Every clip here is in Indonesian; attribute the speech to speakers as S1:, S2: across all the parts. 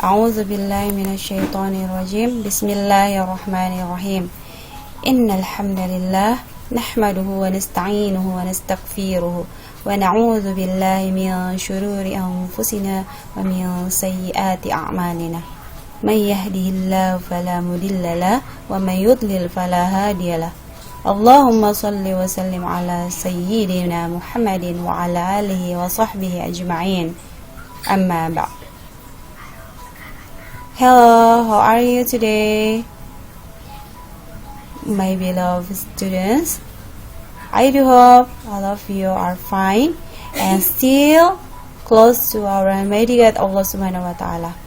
S1: A'udzu billahi minasyaitonir rajim. Bismillahirrahmanirrahim. Innal hamdalillah nahmaduhu wa nasta'inuhu wa nastaghfiruhu wa na'udzu billahi min shururi anfusina wa min sayyiati a'malina. May yahdihillahu fala mudilla lahu wa may yudlil fala hadiya lahu. Allahumma salli wa sallim ala sayyidina Muhammadin wa ala alihi wa sahbihi ajma'in. Amma ba'd. Hello, how are you today? My beloved students, I do hope all of you are fine and still close to our Almighty God Allah Subhanahu wa Ta'ala.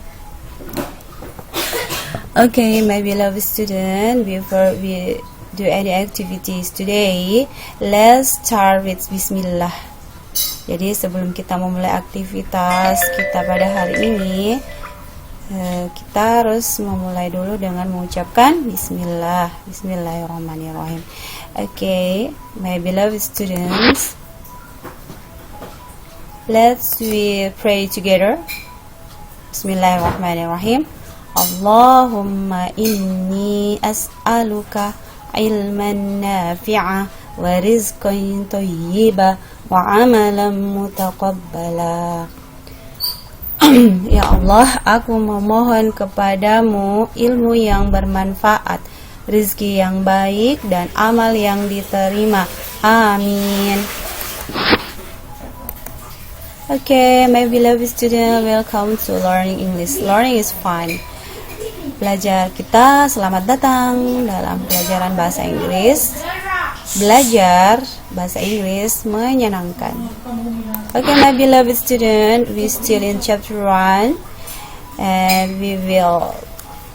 S1: Okay, my beloved student, before we do any activities today, let's start with Bismillah. Jadi sebelum kita memulai aktivitas kita pada hari ini, kita harus memulai dulu dengan mengucapkan Bismillah. Bismillahirrahmanirrahim. Okay, my beloved students, let's we pray together. Bismillahirrahmanirrahim. Allahumma inni as'aluka ilman nafi'a wa rizqan thayyiba wa amalan mutaqabbala. Ya Allah, aku memohon kepadamu ilmu yang bermanfaat, rezeki yang baik, dan amal yang diterima. Amin. Okay, my beloved student, welcome to Learning English. Learning is fun. Belajar kita, selamat datang dalam pelajaran bahasa Inggris. Belajar bahasa Inggris menyenangkan. Okay, my beloved student, we still in chapter 1 and we will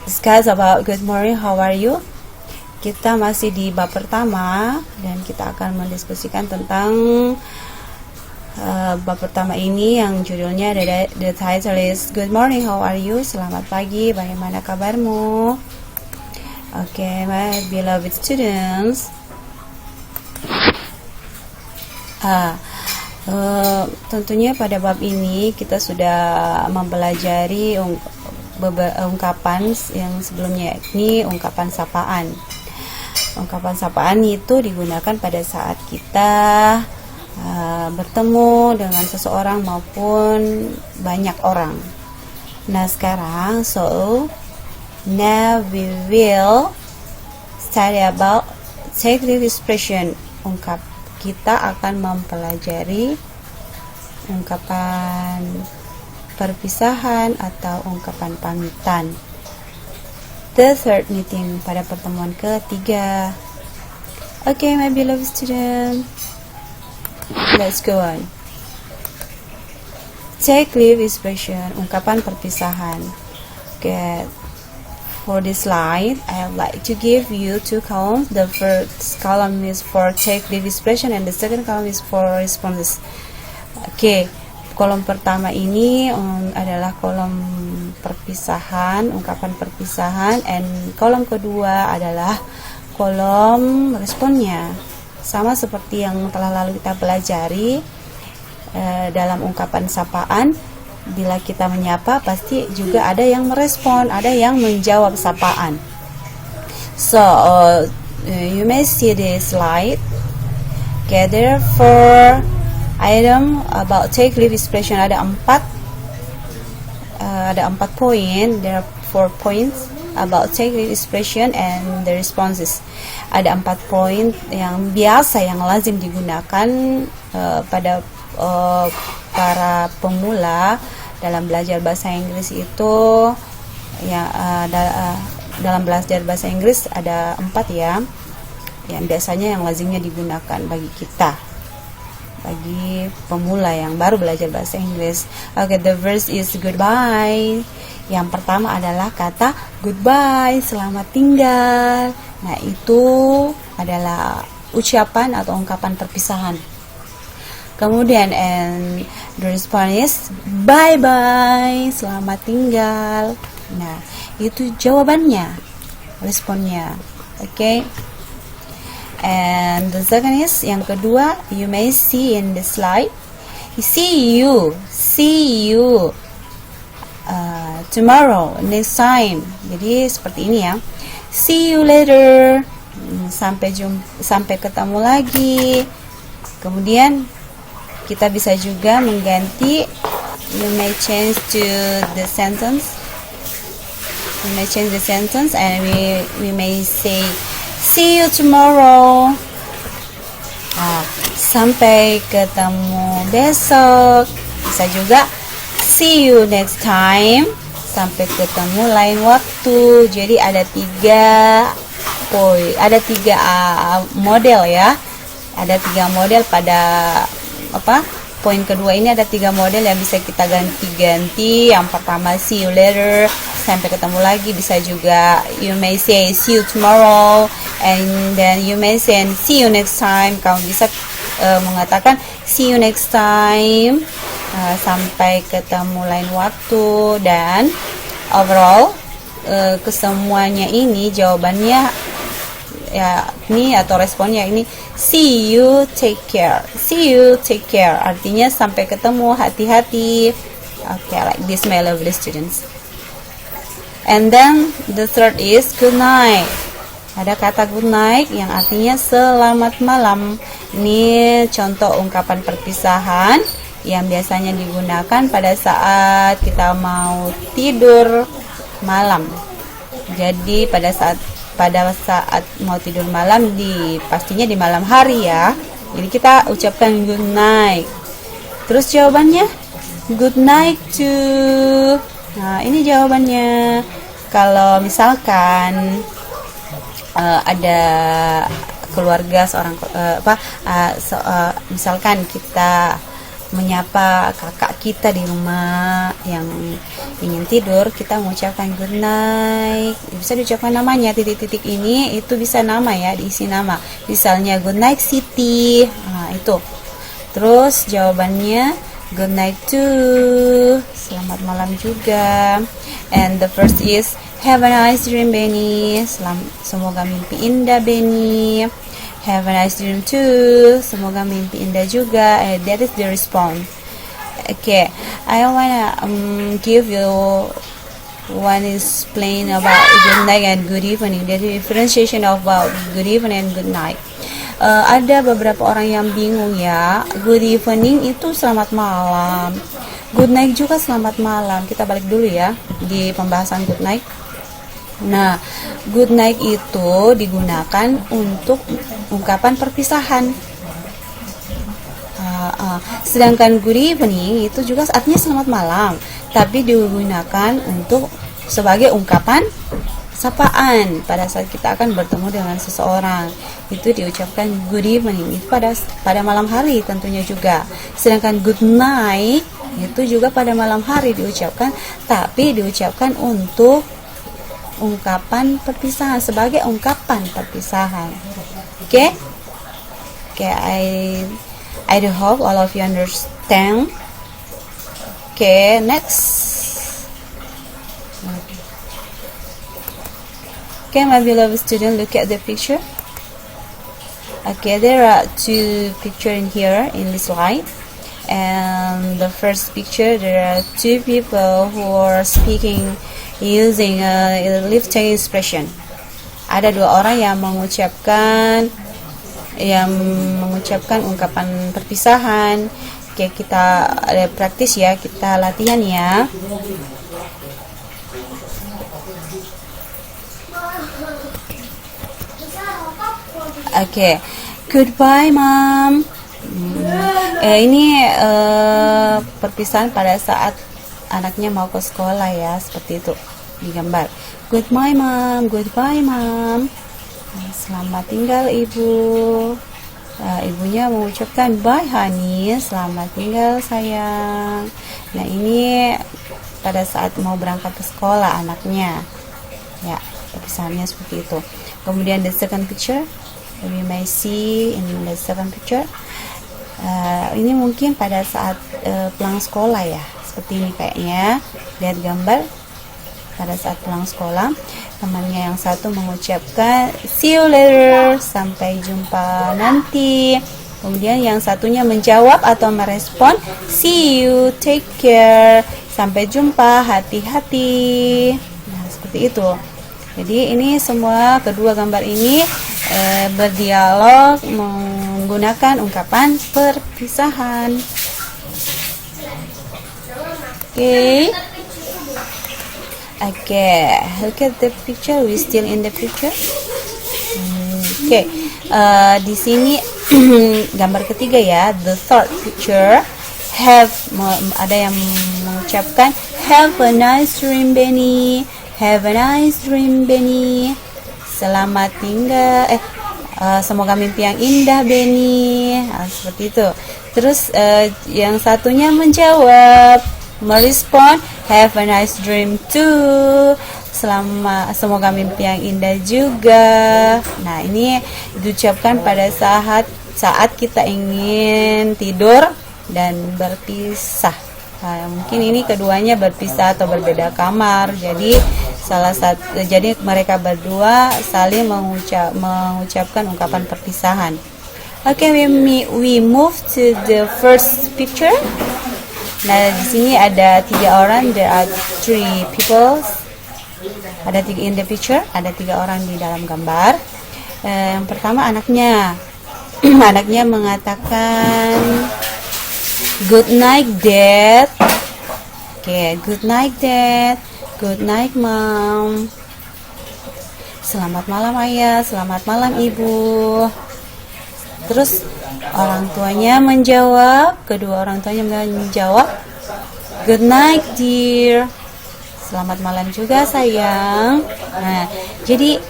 S1: discuss about good morning, how are you? Kita masih di bab pertama dan kita akan mendiskusikan tentang bab pertama ini yang judulnya the title is good morning, how are you? Selamat pagi, bagaimana kabarmu? Okay, my beloved students, tentunya pada bab ini kita sudah mempelajari ungkapan yang sebelumnya, yakni ungkapan sapaan. Ungkapan sapaan itu digunakan pada saat kita bertemu dengan seseorang maupun banyak orang. Nah sekarang, now we will study about take-leave expression. Kita akan mempelajari ungkapan perpisahan atau ungkapan pamitan. The third meeting, pada pertemuan ketiga. Okay, my beloved student, let's go on. Take leave expression, ungkapan perpisahan. Okay, for this slide, I would like to give you two columns. The first column is for take leave expression and the second column is for responses. Okay, kolom pertama ini adalah kolom perpisahan, ungkapan perpisahan, and kolom kedua adalah kolom responnya. Sama seperti yang telah lalu kita pelajari dalam ungkapan sapaan. Bila kita menyapa, pasti juga ada yang merespon, ada yang menjawab sapaan. So, you may see this slide. Okay, there are 4 item about take leave expression. Ada 4 poin. There are 4 points about take leave expression and the responses. Ada 4 poin yang biasa, yang lazim digunakan pada para pemula dalam belajar bahasa Inggris itu. Ya, dalam belajar bahasa Inggris ada 4 ya, yang biasanya yang lazimnya digunakan bagi kita, bagi pemula yang baru belajar bahasa Inggris. Okay, the verse is goodbye. Yang pertama adalah kata goodbye, selamat tinggal. Nah, itu adalah ucapan atau ungkapan perpisahan. Kemudian and the response is bye bye, selamat tinggal. Nah, itu jawabannya, responnya. Okay. And the second is, yang kedua, you may see in the slide, see you. tomorrow, next time. Jadi seperti ini ya. See you later. Sampai ketemu lagi. Kemudian kita bisa juga mengganti, you may change to the sentence. We may change the sentence and we may say see you tomorrow. Sampai ketemu besok. Bisa juga see you next time. Sampai ketemu lain waktu. Jadi ada tiga model ya. Ada 3 model pada poin kedua ini, ada 3 model yang bisa kita ganti-ganti. Yang pertama see you later, sampai ketemu lagi. Bisa juga you may say see you tomorrow, and then you may say see you next time. Kamu bisa mengatakan see you next time, sampai ketemu lain waktu. Dan overall kesemuanya ini jawabannya ya ini atau responnya ini see you, take care. See you, take care artinya sampai ketemu, hati-hati. Okay, like this, my lovely students. And then the third is good night. Ada kata good night yang artinya selamat malam. Ini contoh ungkapan perpisahan yang biasanya digunakan pada saat kita mau tidur malam. Jadi pada saat mau tidur malam, pastinya di malam hari ya. Jadi kita ucapkan good night. Terus jawabannya good night too. Nah, ini jawabannya. Kalau misalkan ada keluarga misalkan kita menyapa kakak kita di rumah yang ingin tidur, kita mengucapkan good night. Bisa diucapkan namanya, titik-titik ini itu bisa nama ya, diisi nama. Misalnya good night Siti. Nah, itu. Terus jawabannya good night too. Selamat malam juga. And the first is have a nice dream Benny. Semoga mimpi indah Benny. Have a nice dream too. Semoga mimpi indah juga. That is the response. Okay, I wanna give you one is plain about good night and good evening. The differentiation about good evening and good night. Ada beberapa orang yang bingung ya. Good evening itu selamat malam. Good night juga selamat malam. Kita balik dulu ya di pembahasan good night. Nah, good night itu digunakan untuk ungkapan perpisahan. Sedangkan good evening itu juga artinya selamat malam, tapi digunakan untuk sebagai ungkapan sapaan pada saat kita akan bertemu dengan seseorang. Itu diucapkan good evening itu pada malam hari tentunya juga. Sedangkan good night itu juga pada malam hari diucapkan, tapi diucapkan untuk ungkapan perpisahan, sebagai ungkapan perpisahan. Okay, I do hope all of you understand. Okay, next. Okay, my beloved student, look at the picture. Okay, there are 2 pictures in here in this slide. And the first picture, there are 2 people who are speaking using a lifting expression. Ada 2 orang yang mengucapkan ungkapan perpisahan. Oke, kita ada praktis ya, kita latihan ya. Oke, goodbye mom. Ini perpisahan pada saat anaknya mau ke sekolah ya, seperti itu digambar. Goodbye mom, goodbye mom. Selamat tinggal ibu. Ibunya mengucapkan bye honey, selamat tinggal sayang. Nah, ini pada saat mau berangkat ke sekolah anaknya. Ya, perpisahannya seperti itu. Kemudian the second picture, we may see in the second picture. Ini mungkin pada saat pulang sekolah ya, seperti ini kayaknya. Lihat gambar pada saat pulang sekolah, temannya yang satu mengucapkan see you later, sampai jumpa nanti. Kemudian yang satunya menjawab atau merespon see you, take care, Sampai jumpa, hati-hati. Nah, seperti itu. Jadi ini semua kedua gambar ini berdialog menggunakan ungkapan perpisahan. Okay, look at the picture. We still in the picture. Okay, di sini gambar ketiga ya, the third picture. Ada yang mengucapkan have a nice dream Benny. Have a nice dream Benny. Selamat tinggal. Semoga mimpi yang indah Benny. Seperti itu. Terus yang satunya menjawab, merespon have a nice dream too. Semoga mimpi yang indah juga. Nah, ini diucapkan pada saat kita ingin tidur dan berpisah. Nah, mungkin ini keduanya berpisah atau berbeda kamar. Jadi jadi mereka berdua saling mengucapkan ungkapan perpisahan. Okay, we move to the first picture. Nah, di sini ada 3 orang. There are 3 people. Ada 3 in the picture. Ada 3 orang di dalam gambar. Yang pertama anaknya. Anaknya mengatakan good night dad. Okay, good night dad. Good night mom. Selamat malam ayah, selamat malam ibu. Terus orang tuanya menjawab, kedua orang tuanya menjawab, good night dear. Selamat malam juga sayang. Nah, jadi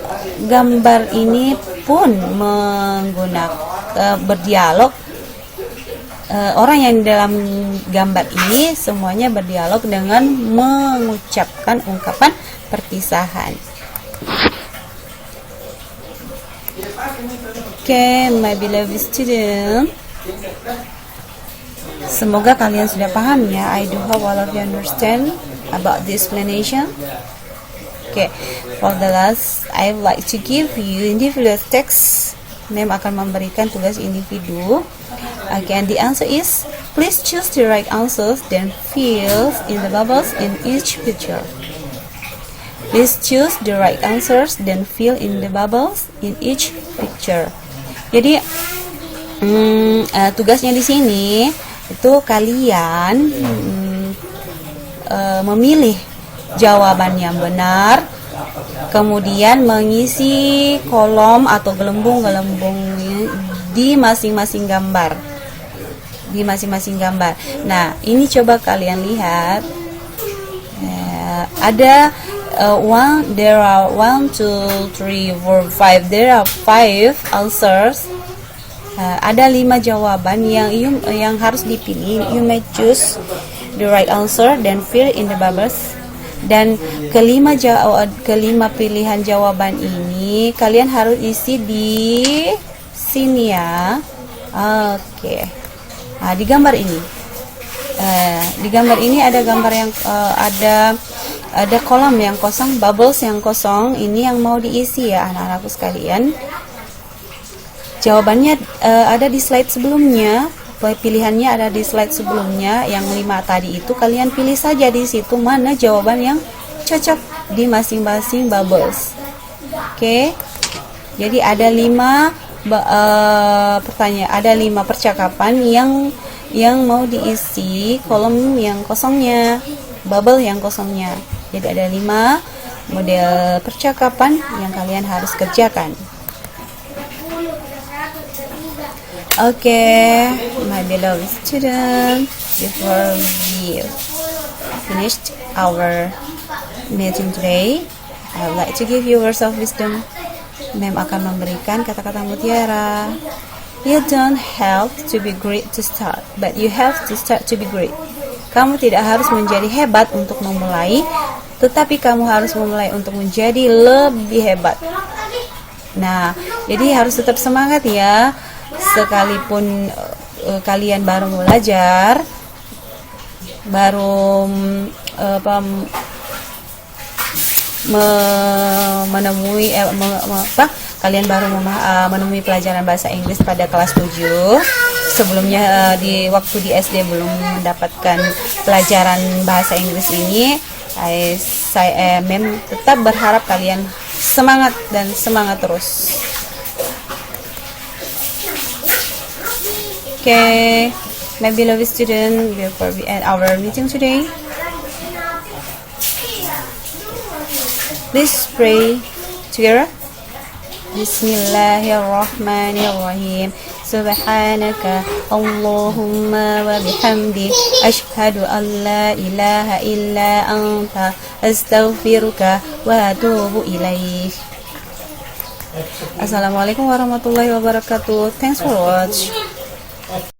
S1: gambar ini pun menggunakan berdialog. Orang yang dalam gambar ini semuanya berdialog dengan mengucapkan ungkapan perpisahan. Okay, my beloved student. Semoga kalian sudah paham ya. I do hope all of you understand about the explanation. Okay, for the last, I would like to give you individual text. Mem akan memberikan tugas individu. Again, the answer is, please choose the right answers, then fill in the bubbles in each picture. Please choose the right answers, then fill in the bubbles in each picture. Jadi, tugasnya di sini itu kalian memilih jawaban yang benar, kemudian mengisi kolom atau gelembung-gelembung di masing-masing gambar. Nah, ini coba kalian lihat. Ada there are 1, 2, 3, 4, 5. There are 5 answers. Ada 5 jawaban yang harus dipilih. You may choose the right answer, then fill in the bubbles. Dan kelima pilihan jawaban ini kalian harus isi di sini ya. Oke. Nah, di gambar ini. Di gambar ini ada gambar yang ada kolom yang kosong, bubbles yang kosong. Ini yang mau diisi ya anak-anakku sekalian. Jawabannya ada di slide sebelumnya. Pilihannya ada di slide sebelumnya. Yang 5 tadi itu kalian pilih saja di situ mana jawaban yang cocok di masing-masing bubbles. Oke. Jadi ada 5 pertanyaan, ada 5 percakapan yang mau diisi kolom yang kosongnya, bubble yang kosongnya. Jadi ada 5 model percakapan yang kalian harus kerjakan. Okay, my beloved student, before we finished our meeting today, I would like to give you words of wisdom. Mem akan memberikan kata-kata mutiara. You don't have to be great to start, but you have to start to be great. Kamu tidak harus menjadi hebat untuk memulai, tetapi kamu harus memulai untuk menjadi lebih hebat. Nah, jadi harus tetap semangat ya. Sekalipun kalian baru belajar, baru kalian baru menemui pelajaran bahasa Inggris pada kelas 7. sebelumnya di waktu di SD belum mendapatkan pelajaran bahasa Inggris ini, saya tetap berharap kalian semangat dan semangat terus. Okay, my beloved student, before we end our meeting today, please pray together. Bismillahirrahmanirrahim. Subhanaka Allahumma wa bihamdi ashhadu an la ilaha illa anta astaghfiruka wa atubu ilaik. Assalamualaikum warahmatullahi wabarakatuh. Thanks for watching.